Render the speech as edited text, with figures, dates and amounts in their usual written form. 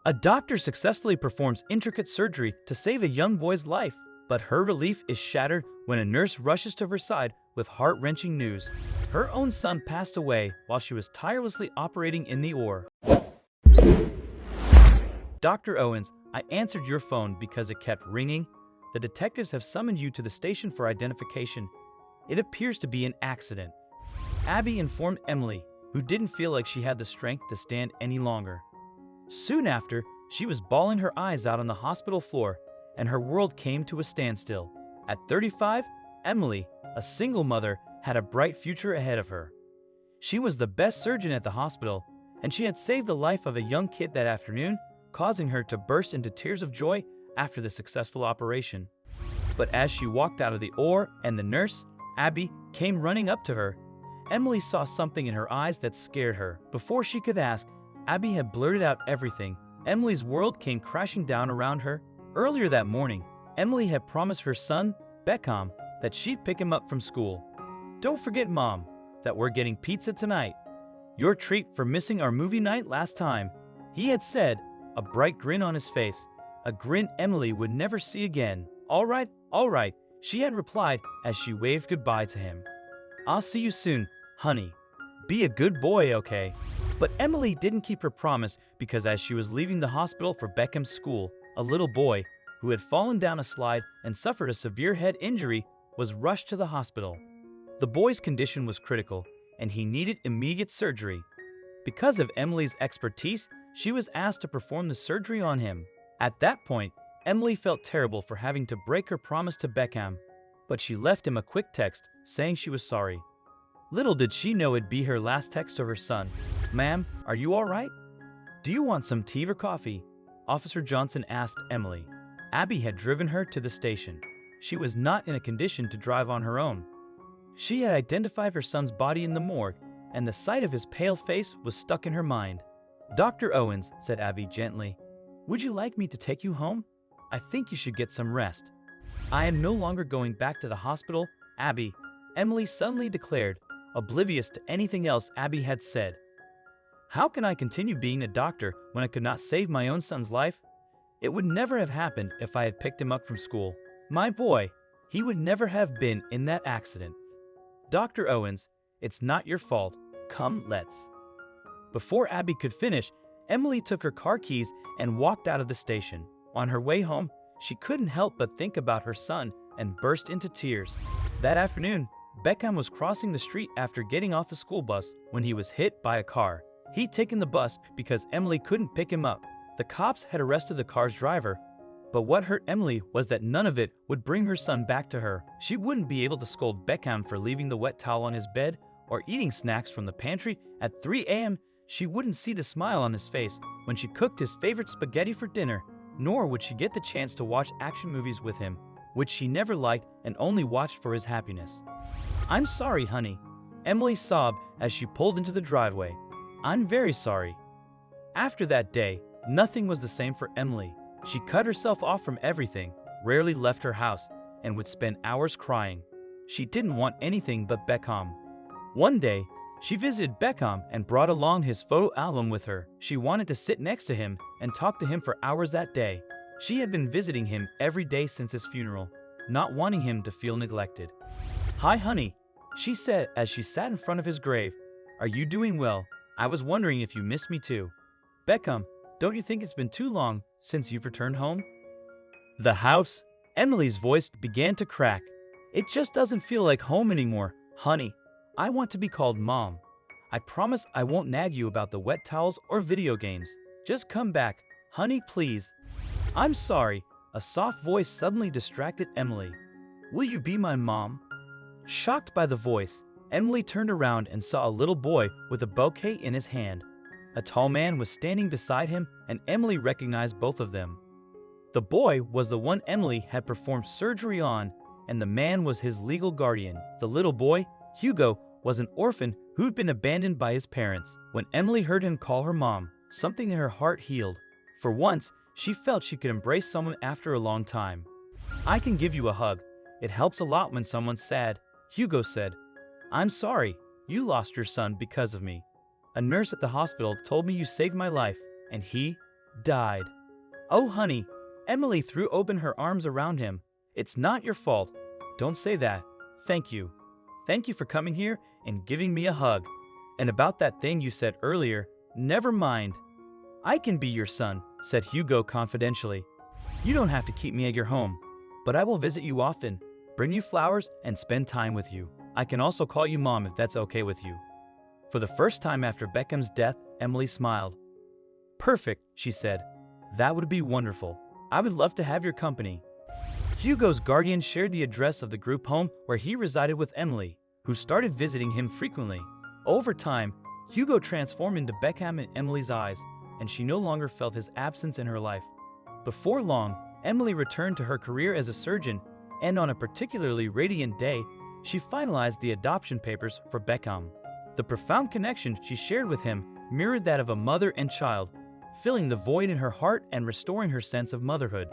A doctor successfully performs intricate surgery to save a young boy's life, but her relief is shattered when a nurse rushes to her side with heart-wrenching news. Her own son passed away while she was tirelessly operating in the OR. Dr. Owens, I answered your phone because it kept ringing. The detectives have summoned you to the station for identification. It appears to be an accident. Abby informed Emily, who didn't feel like she had the strength to stand any longer. Soon after, she was bawling her eyes out on the hospital floor, and her world came to a standstill. At 35, Emily, a single mother, had a bright future ahead of her. She was the best surgeon at the hospital, and she had saved the life of a young kid that afternoon, causing her to burst into tears of joy after the successful operation. But as she walked out of the OR and the nurse, Abby, came running up to her, Emily saw something in her eyes that scared her. Before she could ask, Abby had blurted out everything. Emily's world came crashing down around her. Earlier that morning, Emily had promised her son, Beckham, that she'd pick him up from school. "Don't forget, Mom, that we're getting pizza tonight. Your treat for missing our movie night last time," he had said, a bright grin on his face, a grin Emily would never see again. All right, she had replied as she waved goodbye to him. "I'll see you soon, honey. Be a good boy, okay?" But Emily didn't keep her promise because as she was leaving the hospital for Beckham's school, a little boy, who had fallen down a slide and suffered a severe head injury, was rushed to the hospital. The boy's condition was critical, and he needed immediate surgery. Because of Emily's expertise, she was asked to perform the surgery on him. At that point, Emily felt terrible for having to break her promise to Beckham, but she left him a quick text saying she was sorry. Little did she know it'd be her last text to her son. "Ma'am, are you all right? Do you want some tea or coffee?" Officer Johnson asked Emily. Abby had driven her to the station. She was not in a condition to drive on her own. She had identified her son's body in the morgue, and the sight of his pale face was stuck in her mind. "Dr. Owens," said Abby gently, "would you like me to take you home? I think you should get some rest." "I am no longer going back to the hospital, Abby," Emily suddenly declared, oblivious to anything else Abby had said. "How can I continue being a doctor when I could not save my own son's life? It would never have happened if I had picked him up from school. My boy, he would never have been in that accident. Dr. Owens, it's not your fault. Come, let's." Before Abby could finish, Emily took her car keys and walked out of the station. On her way home, she couldn't help but think about her son and burst into tears. That afternoon, Beckham was crossing the street after getting off the school bus when he was hit by a car. He'd taken the bus because Emily couldn't pick him up. The cops had arrested the car's driver, but what hurt Emily was that none of it would bring her son back to her. She wouldn't be able to scold Beckham for leaving the wet towel on his bed or eating snacks from the pantry at 3 a.m. She wouldn't see the smile on his face when she cooked his favorite spaghetti for dinner, nor would she get the chance to watch action movies with him, which she never liked and only watched for his happiness. "I'm sorry, honey," Emily sobbed as she pulled into the driveway. "I'm very sorry." After that day, nothing was the same for Emily. She cut herself off from everything, rarely left her house, and would spend hours crying. She didn't want anything but Beckham. One day, she visited Beckham and brought along his photo album with her. She wanted to sit next to him and talk to him for hours that day. She had been visiting him every day since his funeral, not wanting him to feel neglected. "Hi, honey," she said as she sat in front of his grave. "Are you doing well? I was wondering if you missed me too. Beckham, don't you think it's been too long since you've returned home?" The house, Emily's voice began to crack. "It just doesn't feel like home anymore, honey. I want to be called Mom. I promise I won't nag you about the wet towels or video games. Just come back, honey, please." "I'm sorry," a soft voice suddenly distracted Emily. "Will you be my mom?" Shocked by the voice, Emily turned around and saw a little boy with a bouquet in his hand. A tall man was standing beside him, and Emily recognized both of them. The boy was the one Emily had performed surgery on, and the man was his legal guardian. The little boy, Hugo, was an orphan who'd been abandoned by his parents. When Emily heard him call her mom, something in her heart healed. For once, she felt she could embrace someone after a long time. "I can give you a hug. It helps a lot when someone's sad," Hugo said. "I'm sorry you lost your son because of me. A nurse at the hospital told me you saved my life, and he died. Oh, honey, Emily threw open her arms around him. It's not your fault. Don't say that. Thank you. Thank you for coming here and giving me a hug. And about that thing you said earlier, never mind. I can be your son, said Hugo confidentially. You don't have to keep me at your home, but I will visit you often, bring you flowers, and spend time with you. I can also call you Mom if that's okay with you. For the first time after Beckham's death, Emily smiled. Perfect, she said. That would be wonderful. I would love to have your company. Hugo's guardian shared the address of the group home where he resided with Emily, who started visiting him frequently. Over time, Hugo transformed into Beckham in Emily's eyes, and she no longer felt his absence in her life. Before long, Emily returned to her career as a surgeon, and on a particularly radiant day, she finalized the adoption papers for Beckham. The profound connection she shared with him mirrored that of a mother and child, filling the void in her heart and restoring her sense of motherhood.